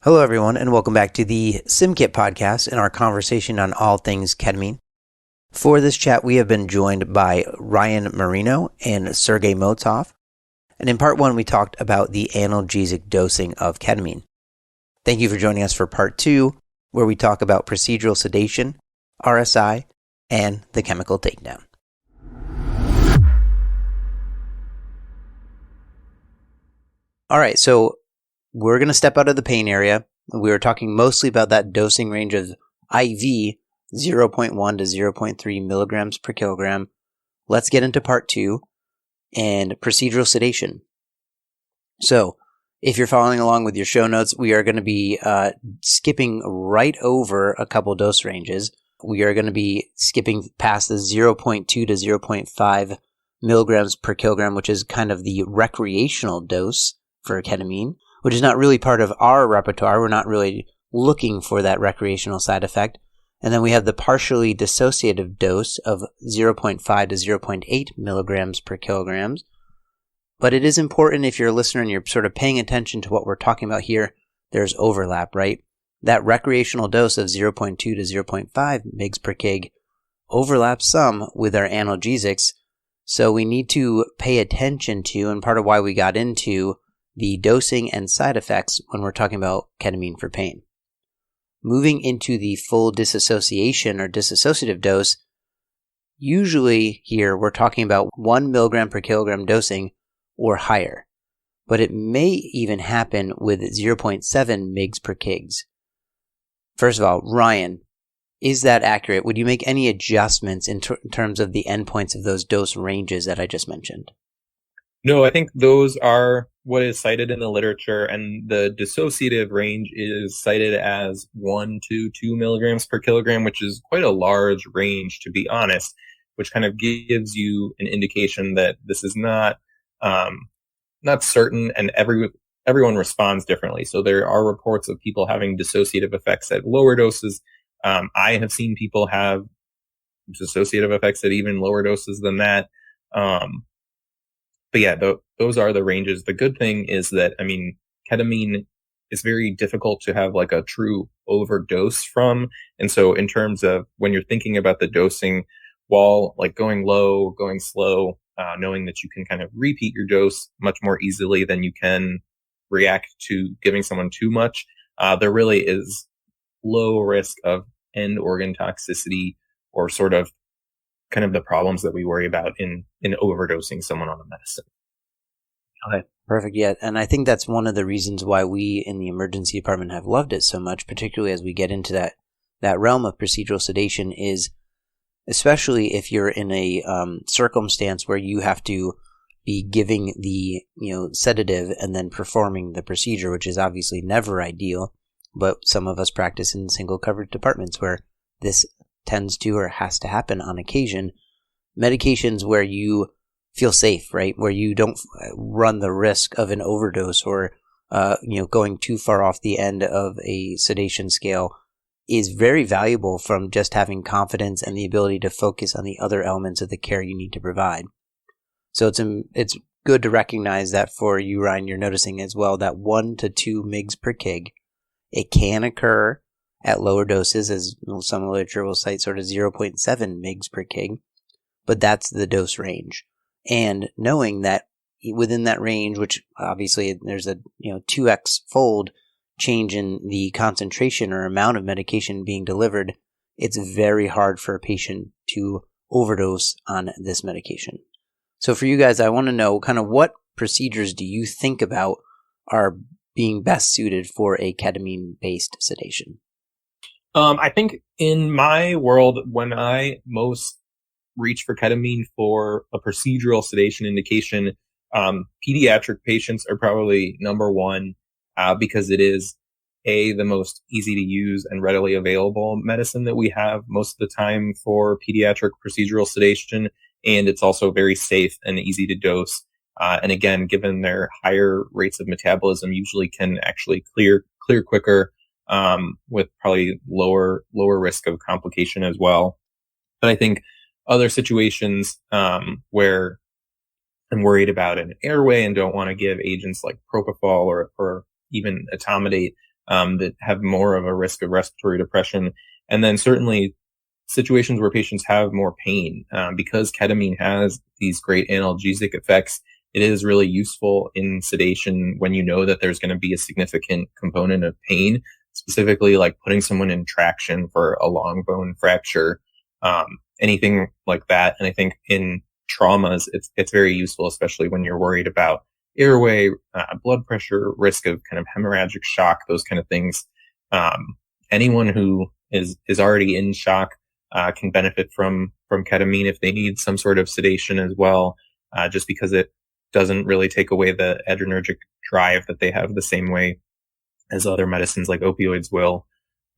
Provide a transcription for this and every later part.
Hello, everyone, and welcome back to the SimKit podcast and our conversation on all things ketamine. For this chat, we have been joined by Ryan Marino and Sergey Motov. And in part one, we talked about the analgesic dosing of ketamine. Thank you for joining us for part two, where we talk about procedural sedation, RSI, and the chemical takedown. All right, so we're going to step out of the pain area. We were talking mostly about that dosing range of IV 0.1 to 0.3 milligrams per kilogram. Let's get into part two and procedural sedation. So if you're following along with your show notes, we are going to be skipping right over a couple dose ranges. We are going to be skipping past the 0.2 to 0.5 milligrams per kilogram, which is kind of the recreational dose for ketamine, which is not really part of our repertoire. We're not really looking for that recreational side effect. And then we have the partially dissociative dose of 0.5 to 0.8 milligrams per kilograms. But it is important, if you're a listener and you're sort of paying attention to what we're talking about here, there's overlap, right? That recreational dose of 0.2 to 0.5 mg per kg overlaps some with our analgesics. So we need to pay attention to, and part of why we got into the dosing and side effects when we're talking about ketamine for pain. Moving into the full dissociation or dissociative dose, usually here we're talking about 1 milligram per kilogram dosing or higher, but it may even happen with 0.7 mg per kg. First of all, Ryan, is that accurate? Would you make any adjustments in terms of the endpoints of those dose ranges that I just mentioned? No, I think those are what is cited in the literature, and the dissociative range is cited as 1 to 2 milligrams per kilogram, which is quite a large range, to be honest, which kind of gives you an indication that this is not certain, and everyone responds differently. So there are reports of people having dissociative effects at lower doses. I have seen people have dissociative effects at even lower doses than that. But yeah, those are the ranges. The good thing is that, ketamine is very difficult to have like a true overdose from. And so in terms of when you're thinking about the dosing, while like going low, going slow, knowing that you can kind of repeat your dose much more easily than you can react to giving someone too much, there really is low risk of end organ toxicity or sort of kind of the problems that we worry about in overdosing someone on a medicine. Okay, perfect. Yeah, and I think that's one of the reasons why we in the emergency department have loved it so much, particularly as we get into that realm of procedural sedation, is especially if you're in a circumstance where you have to be giving the sedative and then performing the procedure, which is obviously never ideal, but some of us practice in single covered departments where this tends to or has to happen on occasion. Medications where you feel safe, right? Where you don't run the risk of an overdose or going too far off the end of a sedation scale is very valuable from just having confidence and the ability to focus on the other elements of the care you need to provide. So it's good to recognize that for you, Ryan, you're noticing as well that 1 to 2 mg per kg, it can occur at lower doses, as some literature will cite sort of 0.7 mg per kg, but that's the dose range. And knowing that within that range, which obviously there's a 2x fold change in the concentration or amount of medication being delivered, it's very hard for a patient to overdose on this medication. So for you guys, I want to know kind of what procedures do you think about are being best suited for a ketamine-based sedation? I think in my world, when I most reach for ketamine for a procedural sedation indication, pediatric patients are probably number one, because it is the most easy to use and readily available medicine that we have most of the time for pediatric procedural sedation. And it's also very safe and easy to dose. And again, given their higher rates of metabolism, usually can actually clear quicker, with probably lower risk of complication as well. But I think other situations where I'm worried about an airway and don't want to give agents like propofol or even etomidate, that have more of a risk of respiratory depression. And then certainly situations where patients have more pain, because ketamine has these great analgesic effects. It is really useful in sedation when you know that there's going to be a significant component of pain, specifically like putting someone in traction for a long bone fracture, anything like that. And I think in traumas, it's very useful, especially when you're worried about airway, blood pressure, risk of kind of hemorrhagic shock, those kind of things. Anyone who is already in shock can benefit from ketamine if they need some sort of sedation as well, just because it doesn't really take away the adrenergic drive that they have the same way as other medicines like opioids will.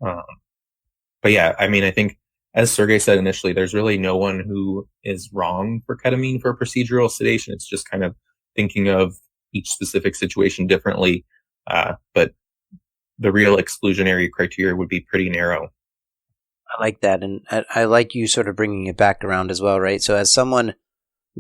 But yeah, I mean, I think as Sergey said initially, there's really no one who is wrong for ketamine for procedural sedation. It's just kind of thinking of each specific situation differently. But the real exclusionary criteria would be pretty narrow. I like that. And I like you sort of bringing it back around as well, right? So as someone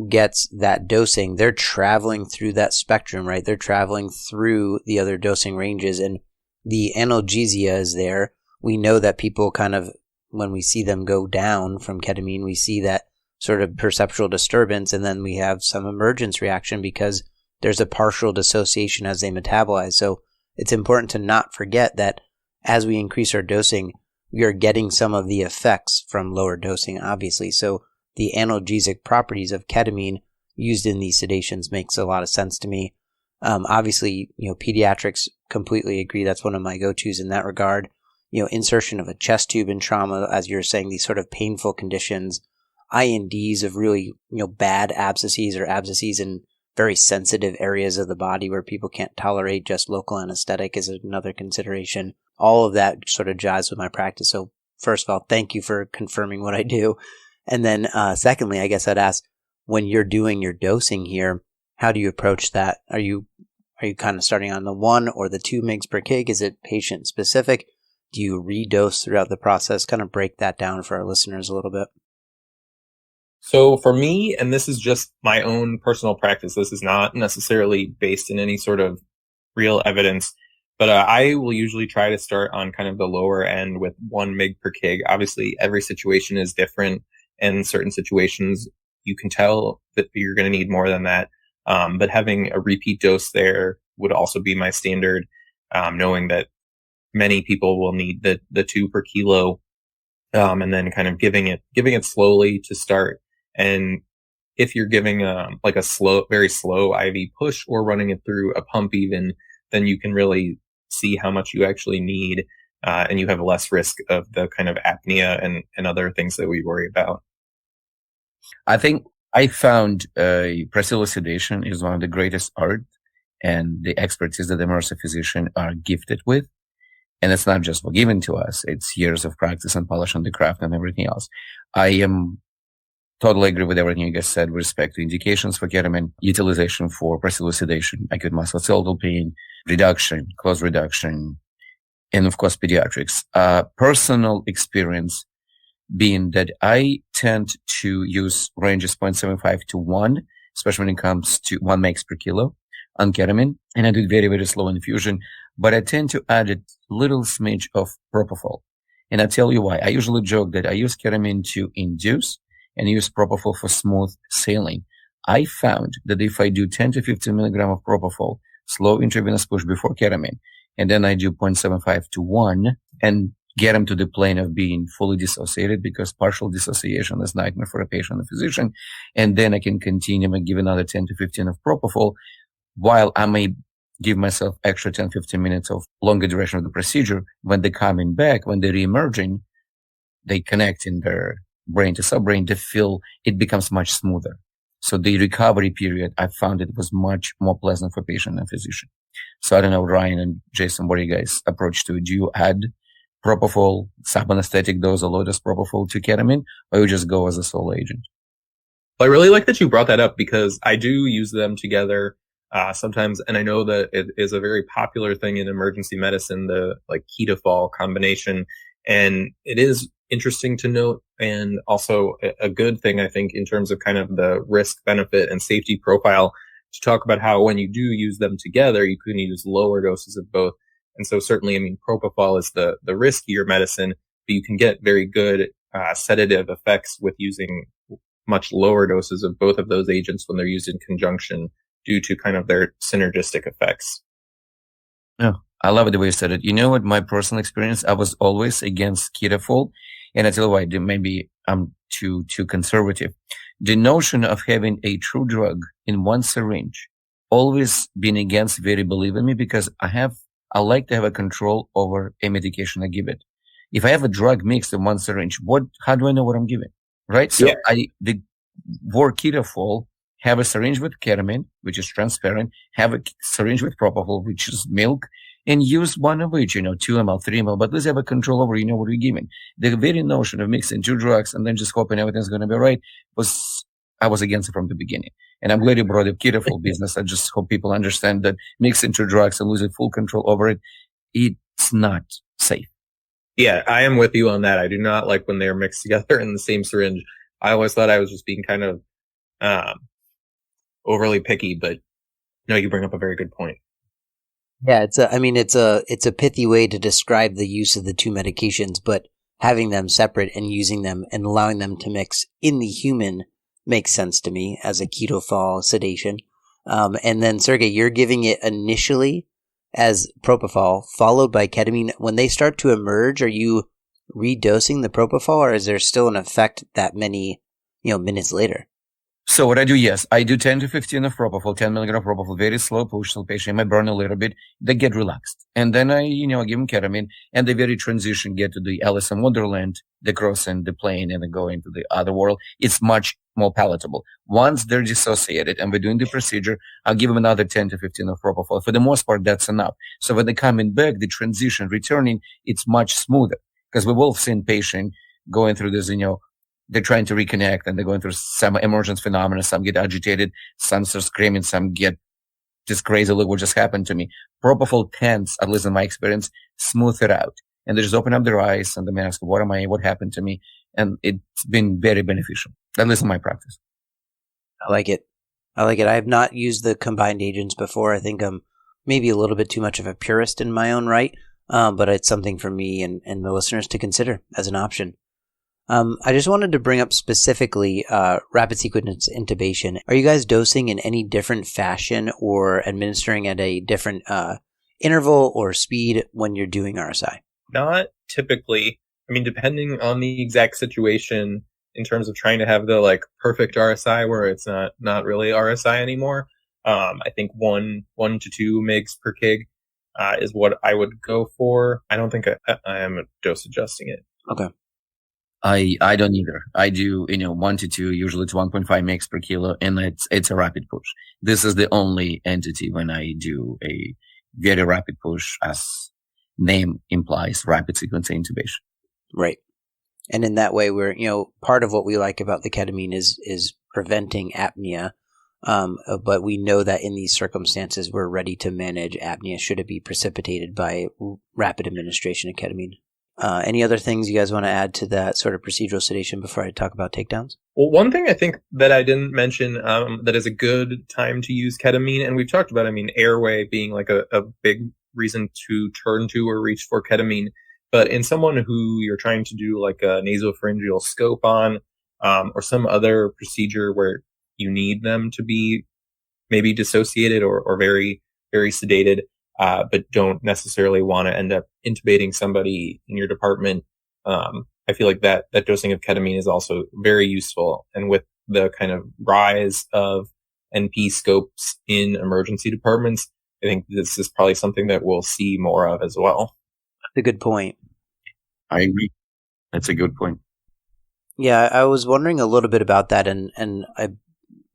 gets that dosing, they're traveling through that spectrum, right? They're traveling through the other dosing ranges, and the analgesia is there. We know that people kind of, when we see them go down from ketamine, we see that sort of perceptual disturbance, and then we have some emergence reaction because there's a partial dissociation as they metabolize. So it's important to not forget that as we increase our dosing, we are getting some of the effects from lower dosing, obviously. So the analgesic properties of ketamine used in these sedations makes a lot of sense to me. Obviously, pediatrics completely agree. That's one of my go-tos in that regard. Insertion of a chest tube in trauma, as you're saying, these sort of painful conditions, INDs of really, bad abscesses or abscesses in very sensitive areas of the body where people can't tolerate just local anesthetic is another consideration. All of that sort of jives with my practice. So first of all, thank you for confirming what I do. And then secondly, I guess I'd ask, when you're doing your dosing here, how do you approach that? Are you kind of starting on the 1 or the 2 mg per kg? Is it patient specific? Do you redose throughout the process? Kind of break that down for our listeners a little bit. So for me, and this is just my own personal practice, this is not necessarily based in any sort of real evidence, but I will usually try to start on kind of the lower end with 1 mg per kg. Obviously, every situation is different, and in certain situations, you can tell that you're going to need more than that. But having a repeat dose there would also be my standard, knowing that many people will need the 2 per kilo, and then kind of giving it slowly to start. And if you're giving like a very slow IV push or running it through a pump even, then you can really see how much you actually need, and you have less risk of the kind of apnea and other things that we worry about. I think I found procedural sedation is one of the greatest art and the expertise that the immersive physician are gifted with. And it's not just given to us. It's years of practice and polish on the craft and everything else. I am totally agree with everything you guys said with respect to indications for ketamine, utilization for procedural sedation, acute musculoskeletal pain, reduction, close reduction, and of course, pediatrics. Personal experience being that I tend to use ranges 0.75 to 1, especially when it comes to 1 mg per kilo on ketamine. And I do very, very slow infusion, but I tend to add a little smidge of propofol. And I'll tell you why. I usually joke that I use ketamine to induce and use propofol for smooth sailing. I found that if I do 10 to 15 milligram of propofol, slow intravenous push before ketamine, and then I do 0.75 to 1 and get them to the plane of being fully dissociated, because partial dissociation is nightmare for a patient and a physician. And then I can continue and give another 10 to 15 of propofol, while I may give myself extra 10, 15 minutes of longer duration of the procedure. When they're coming back, when they're reemerging, they connect in their brain to subbrain, they feel it becomes much smoother. So the recovery period, I found it was much more pleasant for patient and physician. So I don't know, Ryan and Jason, what do you guys approach to? Do you add propofol, subanesthetic dose, or low dose propofol to ketamine, or you just go as a sole agent? Well, I really like that you brought that up, because I do use them together sometimes, and I know that it is a very popular thing in emergency medicine, the like ketofol combination, and it is interesting to note, and also a good thing, I think, in terms of kind of the risk benefit and safety profile, to talk about how when you do use them together, you can use lower doses of both. And so certainly, I mean, propofol is the riskier medicine, but you can get very good sedative effects with using much lower doses of both of those agents when they're used in conjunction due to kind of their synergistic effects. Yeah, I love it the way you said it. You know what? My personal experience, I was always against ketofol, and I tell you why. Maybe I'm too conservative. The notion of having a true drug in one syringe, always been against. Very believe in me, because I like to have a control over a medication I give it. If I have a drug mixed in one syringe, how do I know what I'm giving? Right? So the ketofol, have a syringe with ketamine, which is transparent, have a syringe with propofol, which is milk, and use one of each, 2 ml, 3 ml, but let's have a control over, what we're giving. The very notion of mixing two drugs and then just hoping everything's going to be right I was against it from the beginning. And I'm glad you brought up ketofol business. I just hope people understand that mixing two drugs and losing full control over it, it's not safe. Yeah, I am with you on that. I do not like when they're mixed together in the same syringe. I always thought I was just being kind of overly picky, but no, you bring up a very good point. Yeah, it's a pithy way to describe the use of the two medications, but having them separate and using them and allowing them to mix in the human makes sense to me as a ketofol sedation. And then Sergey, you're giving it initially as propofol, followed by ketamine. When they start to emerge, are you redosing the propofol, or is there still an effect that many minutes later? So what I do, yes, I do 10 to 15 of propofol, 10 milligram of propofol, very slow push, so patient might burn a little bit. They get relaxed. And then I give them ketamine, and they very transition, get to the Alice in Wonderland, they cross in the plane and then go into the other world. It's much more palatable. Once they're dissociated and we're doing the procedure, I'll give them another 10 to 15 of propofol. For the most part, that's enough. So when they come in back, the transition, returning, it's much smoother. Because we've all seen patient going through this, they're trying to reconnect and they're going through some emergence phenomena. Some get agitated, some start screaming, some get just crazy. Look what just happened to me. Propofol tends, at least in my experience, smooth it out. And they just open up their eyes and they ask, what happened to me? And it's been very beneficial, at least in my practice. I like it. I have not used the combined agents before. I think I'm maybe a little bit too much of a purist in my own right. But it's something for me and the listeners to consider as an option. I just wanted to bring up specifically rapid sequence intubation. Are you guys dosing in any different fashion or administering at a different interval or speed when you're doing RSI? Not typically. I mean, depending on the exact situation in terms of trying to have the perfect RSI where it's not really RSI anymore. I think 1 to 2 mgs per kg is what I would go for. I don't think I am dose adjusting it. Okay. I don't either. I do, 1 to 2, usually it's 1.5 mg per kilo, and it's a rapid push. This is the only entity when I do a very rapid push, as name implies, rapid sequence intubation. Right. And in that way, we're, part of what we like about the ketamine is preventing apnea. But we know that in these circumstances, we're ready to manage apnea should it be precipitated by rapid administration of ketamine. Any other things you guys want to add to that sort of procedural sedation before I talk about takedowns? Well, one thing I think that I didn't mention that is a good time to use ketamine, and we've talked about, airway being a big reason to turn to or reach for ketamine. But in someone who you're trying to do a nasopharyngeal scope on, or some other procedure where you need them to be maybe dissociated or very, very sedated, but don't necessarily want to end up intubating somebody in your department, I feel like that dosing of ketamine is also very useful. And with the kind of rise of NP scopes in emergency departments, I think this is probably something that we'll see more of as well. That's a good point. I agree. That's a good point. Yeah, I was wondering a little bit about that, and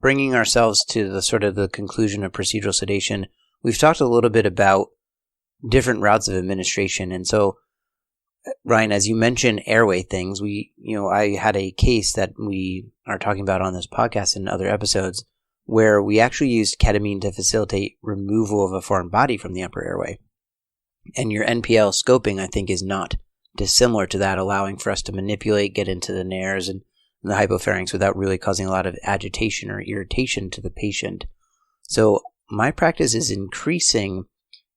bringing ourselves to the sort of the conclusion of procedural sedation. We've talked a little bit about different routes of administration, and so Ryan, as you mentioned, airway things. I had a case that we are talking about on this podcast and other episodes where we actually used ketamine to facilitate removal of a foreign body from the upper airway, and your NPL scoping, I think, is not dissimilar to that, allowing for us to manipulate, get into the nares and the hypopharynx without really causing a lot of agitation or irritation to the patient. So my practice is increasing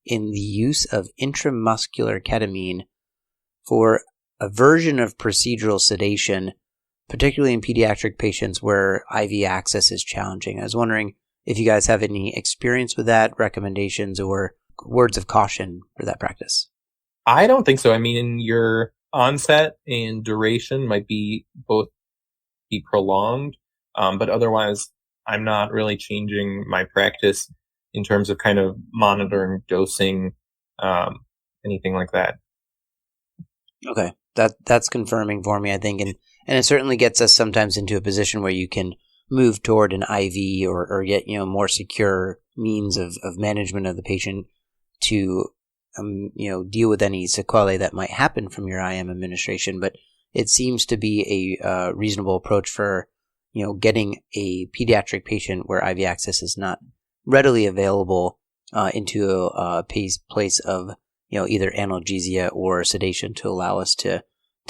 in the use of intramuscular ketamine for a version of procedural sedation, particularly in pediatric patients where IV access is challenging. I was wondering if you guys have any experience with that, recommendations, or words of caution for that practice. I don't think so. I mean, your onset and duration might be prolonged, but otherwise, I'm not really changing my practice in terms of kind of monitoring dosing, anything like that. Okay, that's confirming for me, I think, and it certainly gets us sometimes into a position where you can move toward an IV or get more secure means of management of the patient to deal with any sequelae that might happen from your IM administration. But it seems to be a reasonable approach for getting a pediatric patient where IV access is not readily available into a place of either analgesia or sedation to allow us to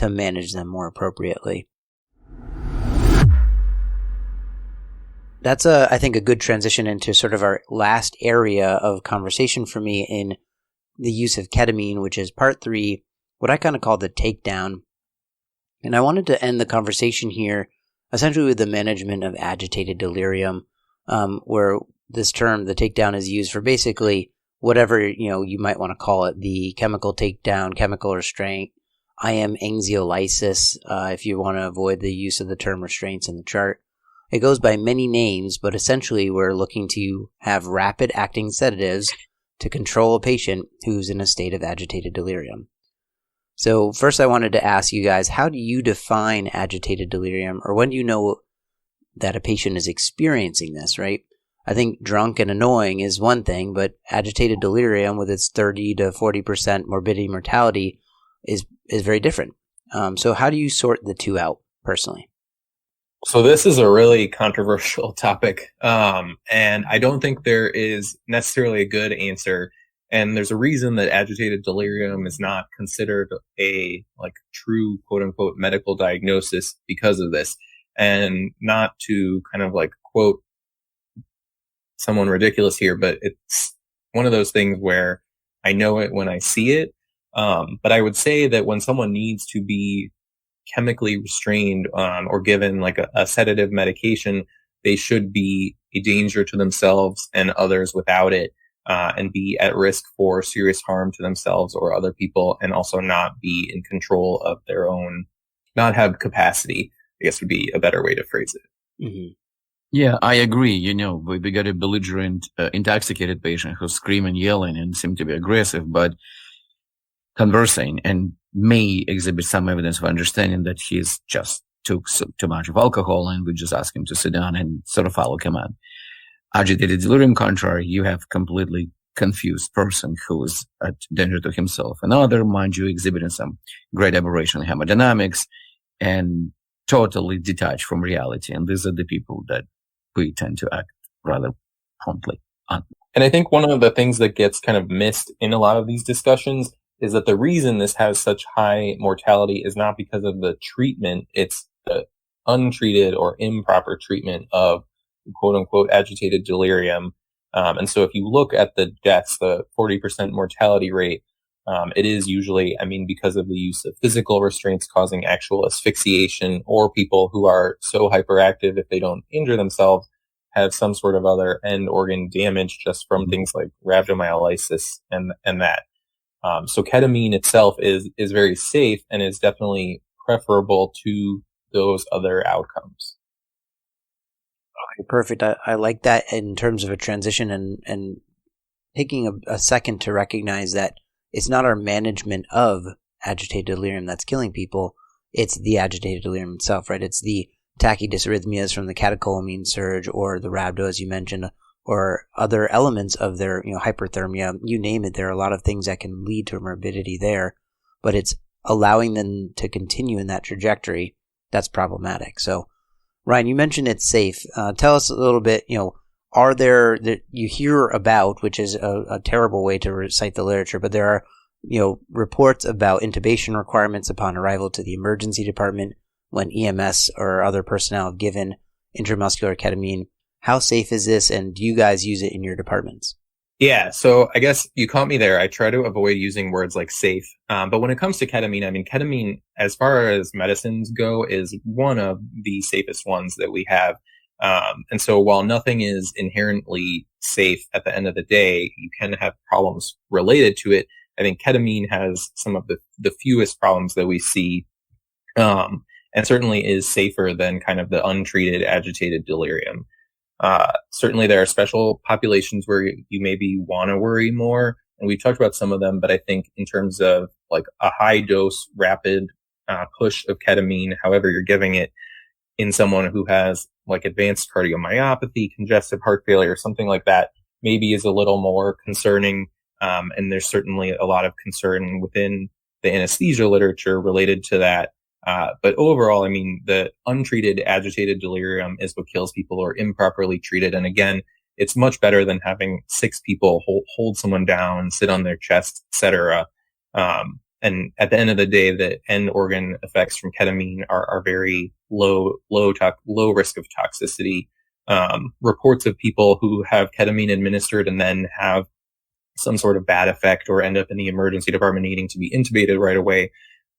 manage them more appropriately. That's I think a good transition into sort of our last area of conversation for me in the use of ketamine, which is part 3, what I kind of call the takedown. And I wanted to end the conversation here essentially with the management of agitated delirium, where this term, the takedown, is used for basically whatever you might want to call it, the chemical takedown, chemical restraint, IM anxiolysis, if you want to avoid the use of the term restraints in the chart. It goes by many names, but essentially we're looking to have rapid-acting sedatives to control a patient who's in a state of agitated delirium. So first I wanted to ask you guys, how do you define agitated delirium, or when do you know that a patient is experiencing this, right? I think drunk and annoying is one thing, but agitated delirium with its 30 to 40% morbidity mortality is very different. So how do you sort the two out personally? So this is a really controversial topic, and I don't think there is necessarily a good answer. And there's a reason that agitated delirium is not considered a true quote unquote medical diagnosis because of this. And not to kind of quote someone ridiculous here, but it's one of those things where I know it when I see it. But I would say that when someone needs to be chemically restrained or given a sedative medication, they should be a danger to themselves and others without it, and be at risk for serious harm to themselves or other people, and also not be in control of their own, not have capacity, I guess would be a better way to phrase it. Mm-hmm. Yeah, I agree. We got a belligerent, intoxicated patient who's screaming, yelling, and seem to be aggressive, but conversing, and may exhibit some evidence of understanding that he's just took too much of alcohol, and we just ask him to sit down and sort of follow command. Agitated delirium contrary, you have completely confused person who is at danger to himself and other, mind you, exhibiting some great aberration in hemodynamics and totally detached from reality. And these are the people that we tend to act rather promptly on. And I think one of the things that gets kind of missed in a lot of these discussions is that the reason this has such high mortality is not because of the treatment, it's the untreated or improper treatment of quote unquote agitated delirium. And so if you look at the deaths, the 40% mortality rate, it is usually, because of the use of physical restraints causing actual asphyxiation, or people who are so hyperactive if they don't injure themselves have some sort of other end organ damage just from things like rhabdomyolysis and that. So ketamine itself is very safe and is definitely preferable to those other outcomes. Okay, perfect. I like that in terms of a transition and taking a second to recognize that it's not our management of agitated delirium that's killing people. It's the agitated delirium itself, right? It's the tachydysrhythmias from the catecholamine surge, or the rhabdo, as you mentioned, or other elements of their hyperthermia. You name it. There are a lot of things that can lead to morbidity there, but it's allowing them to continue in that trajectory that's problematic. So, Ryan, you mentioned it's safe. Tell us a little bit, are there that you hear about, which is a terrible way to recite the literature, but there are, reports about intubation requirements upon arrival to the emergency department when EMS or other personnel have given intramuscular ketamine. How safe is this, and do you guys use it in your departments? Yeah, so I guess you caught me there. I try to avoid using words like safe. But when it comes to ketamine, I mean, ketamine, as far as medicines go, is one of the safest ones that we have. And so while nothing is inherently safe at the end of the day, you can have problems related to it. I think ketamine has some of the fewest problems that we see, and certainly is safer than kind of the untreated agitated delirium. Certainly there are special populations where you maybe want to worry more. And we've talked about some of them, but I think in terms of like a high dose, rapid push of ketamine, however you're giving it, in someone who has like advanced cardiomyopathy, congestive heart failure, something like that, maybe is a little more concerning. And there's certainly a lot of concern within the anesthesia literature related to that. But overall, I mean, the untreated agitated delirium is what kills people or improperly treated. And again, it's much better than having 6 people hold someone down, sit on their chest, etc. And at the end of the day, the end organ effects from ketamine are very low risk of toxicity. Reports of people who have ketamine administered and then have some sort of bad effect or end up in the emergency department needing to be intubated right away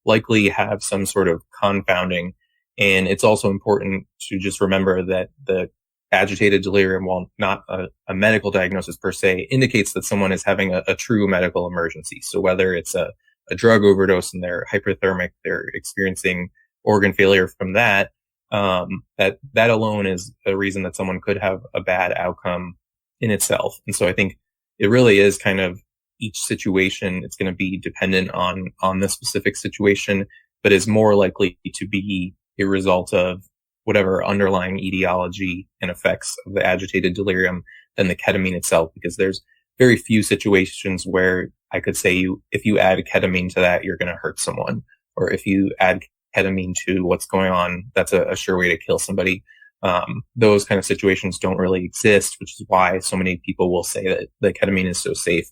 likely have some sort of confounding. And it's also important to just remember that the agitated delirium, while not a medical diagnosis per se, indicates that someone is having a true medical emergency. So whether it's a drug overdose and they're hyperthermic, they're experiencing organ failure from that, that alone is a reason that someone could have a bad outcome in itself. And so I think it really is kind of each situation. It's going to be dependent on the specific situation, but is more likely to be a result of whatever underlying etiology and effects of the agitated delirium than the ketamine itself, because there's very few situations where I could say if you add ketamine to that, you're going to hurt someone, or if you add ketamine to what's going on, that's a sure way to kill somebody. Those kind of situations don't really exist, which is why so many people will say that ketamine is so safe.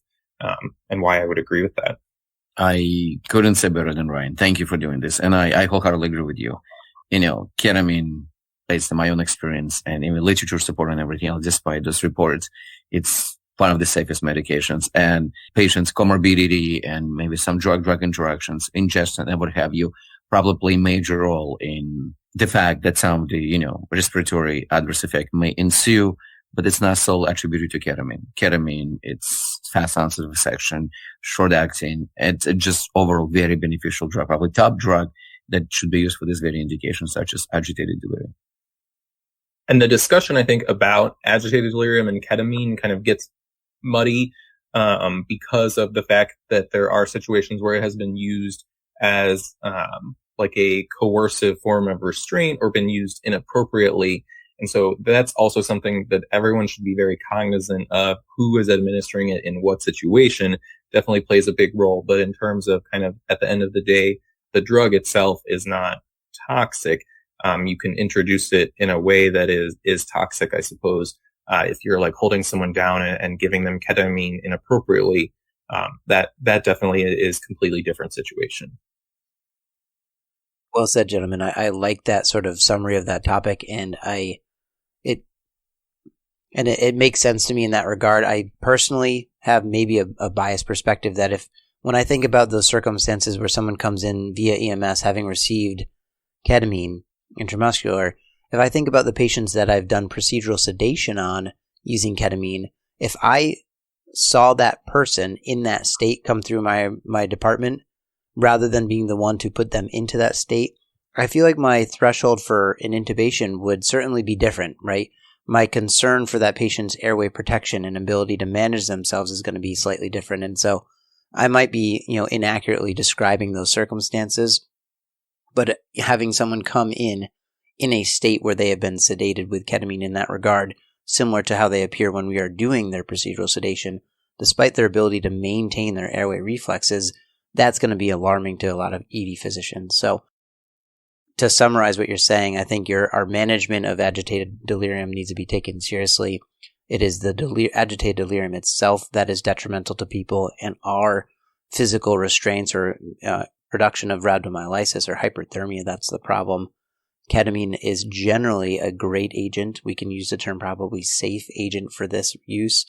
And why I would agree with that. I couldn't say better than Ryan. Thank you for doing this. And I wholeheartedly agree with you. Ketamine, based on my own experience and even literature support and everything else, despite those reports, it's one of the safest medications. And patients' comorbidity and maybe some drug-drug interactions, ingestion and what have you, probably play a major role in the fact that some of the, respiratory adverse effect may ensue, but it's not solely attributed to ketamine. Ketamine, it's fast onset of action, short acting. It's just overall very beneficial drug, probably top drug that should be used for this very indication, such as agitated delirium. And the discussion, I think, about agitated delirium and ketamine kind of gets muddy because of the fact that there are situations where it has been used as like a coercive form of restraint or been used inappropriately. And so that's also something that everyone should be very cognizant of. Who is administering it in what situation definitely plays a big role. But in terms of kind of at the end of the day, the drug itself is not toxic. You can introduce it in a way that is toxic, I suppose. If you're like holding someone down and giving them ketamine inappropriately, that definitely is completely different situation. Well said, gentlemen. I like that sort of summary of that topic, and it makes sense to me in that regard. I personally have maybe a biased perspective that when I think about those circumstances where someone comes in via EMS having received ketamine intramuscular, if I think about the patients that I've done procedural sedation on using ketamine, if I saw that person in that state come through my department, rather than being the one to put them into that state, I feel like my threshold for an intubation would certainly be different, right? My concern for that patient's airway protection and ability to manage themselves is going to be slightly different. And so I might be, inaccurately describing those circumstances, but having someone come in a state where they have been sedated with ketamine in that regard, similar to how they appear when we are doing their procedural sedation, despite their ability to maintain their airway reflexes, that's going to be alarming to a lot of ED physicians. So to summarize what you're saying, I think our management of agitated delirium needs to be taken seriously. It is the agitated delirium itself that is detrimental to people, and our physical restraints or production of rhabdomyolysis or hyperthermia, that's the problem. Ketamine is generally a great agent. We can use the term probably safe agent for this use.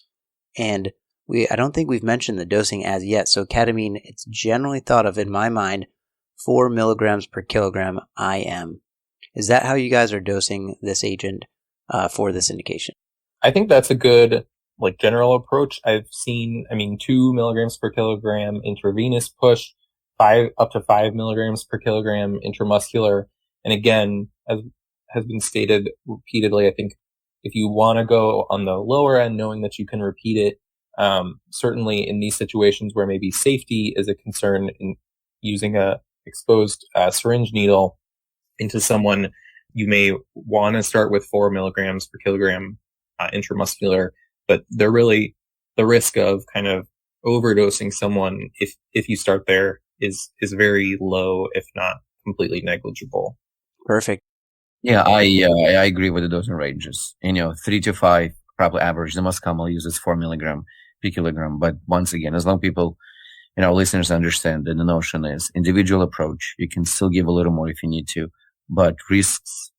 And I don't think we've mentioned the dosing as yet. So ketamine, it's generally thought of in my mind 4 milligrams per kilogram IM. Is that how you guys are dosing this agent for this indication? I think that's a good general approach. I've seen, 2 milligrams per kilogram intravenous push, up to 5 milligrams per kilogram intramuscular. And again, as has been stated repeatedly, I think if you want to go on the lower end, knowing that you can repeat it, certainly in these situations where maybe safety is a concern in using a exposed syringe needle into someone, you may want to start with 4 milligrams per kilogram intramuscular, but they're really the risk of kind of overdosing someone if you start there is very low, if not completely negligible. Perfect. Yeah, I agree with the dosing ranges. 3 to 5 probably average. The most commonly used is 4 milligram per kilogram. But once again, as long as people, listeners understand that the notion is individual approach. You can still give a little more if you need to, but risks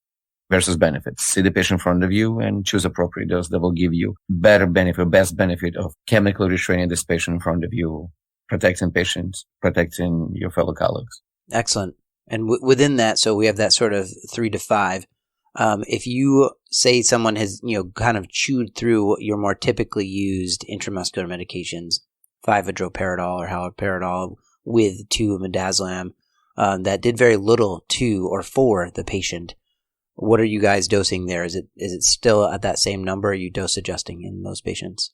versus benefits. See the patient in front of you and choose appropriate dose that will give you best benefit of chemically restraining this patient in front of you, protecting patients, protecting your fellow colleagues. Excellent. And within that, so we have that sort of 3 to 5. If you say someone has, kind of chewed through your more typically used intramuscular medications, 5-hydroperidol or haloperidol with 2-midazolam, that did very little to or for the patient, what are you guys dosing there? Is it still at that same number? Are you dose adjusting in those patients?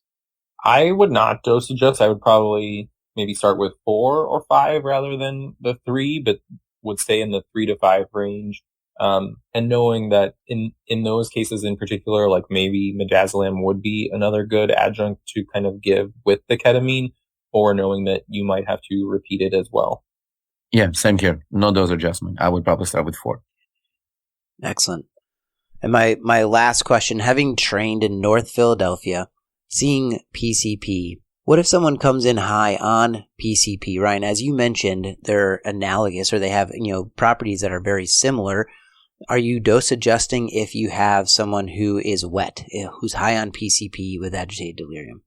I would not dose adjust. I would probably maybe start with 4 or 5 rather than the 3, but would stay in the 3 to 5 range. And knowing that in those cases in particular, like maybe midazolam would be another good adjunct to kind of give with the ketamine, or knowing that you might have to repeat it as well. Yeah, same here. No dose adjustment. I would probably start with 4. Excellent. And my last question, having trained in North Philadelphia, seeing PCP, what if someone comes in high on PCP, Ryan? As you mentioned, they're analogous or they have, properties that are very similar. Are you dose adjusting if you have someone who is wet, who's high on PCP with agitated delirium?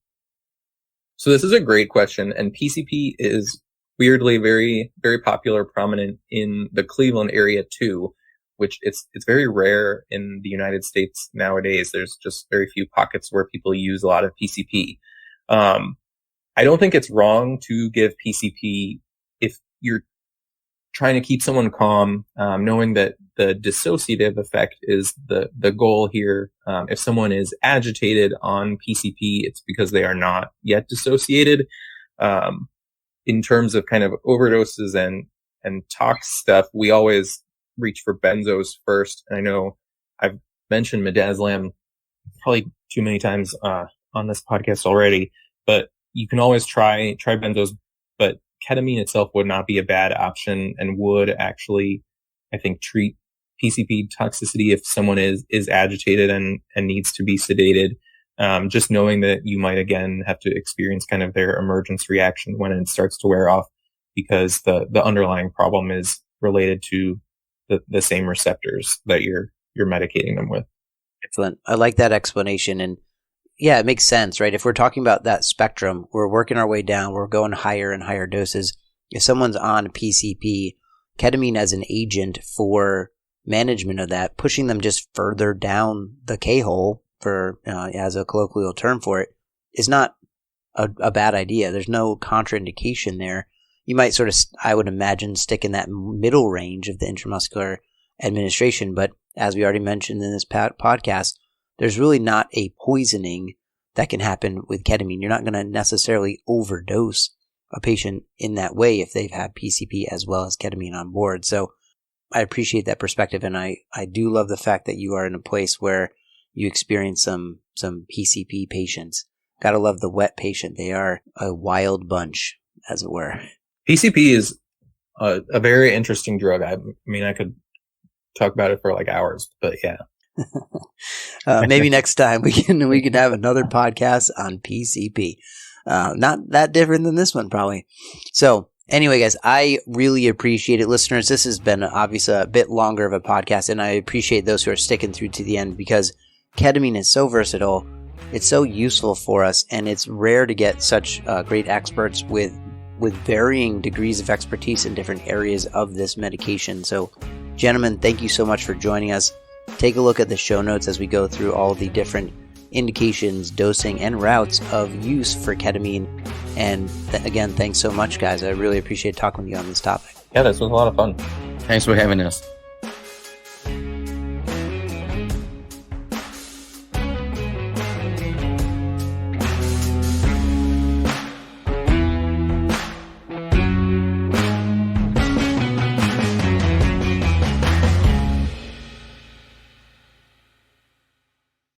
So this is a great question. And PCP is weirdly very, very popular, prominent in the Cleveland area too, which it's very rare in the United States nowadays. There's just very few pockets where people use a lot of PCP. I don't think it's wrong to give PCP if you're trying to keep someone calm, knowing that the dissociative effect is the goal here. If someone is agitated on PCP, it's because they are not yet dissociated. In terms of kind of overdoses and tox stuff, we always reach for benzos first. And I know I've mentioned midazolam probably too many times on this podcast already, but you can always try benzos, but ketamine itself would not be a bad option and would actually, I think, treat PCP toxicity if someone is agitated and needs to be sedated. Just knowing that you might again have to experience kind of their emergence reaction when it starts to wear off, because the underlying problem is related to the same receptors that you're medicating them with. Excellent. I like that explanation. And yeah, it makes sense, right? If we're talking about that spectrum, we're working our way down, we're going higher and higher doses. If someone's on PCP, ketamine as an agent for management of that, pushing them just further down the K-hole, for as a colloquial term for it, is not a bad idea. There's no contraindication there. You might sort of, I would imagine, stick in that middle range of the intramuscular administration. But as we already mentioned in this podcast, there's really not a poisoning that can happen with ketamine. You're not going to necessarily overdose a patient in that way if they've had PCP as well as ketamine on board. So I appreciate that perspective, and I do love the fact that you are in a place where you experience some PCP patients. Gotta love the wet patient. They are a wild bunch, as it were. PCP is a very interesting drug. I mean, I could talk about it for like hours, but yeah. Maybe next time we can have another podcast on PCP. Not that different than this one, probably. So anyway, guys, I really appreciate it. Listeners, this has been obviously a bit longer of a podcast, and I appreciate those who are sticking through to the end, because ketamine is so versatile. it's so useful for us, and it's rare to get such great experts with varying degrees of expertise in different areas of this medication. So, gentlemen, thank you so much for joining us. Take a look at the show notes as we go through all the different indications, dosing, and routes of use for ketamine. And again, thanks so much, guys. I really appreciate talking with you on this topic. Yeah, this was a lot of fun. Thanks for having us.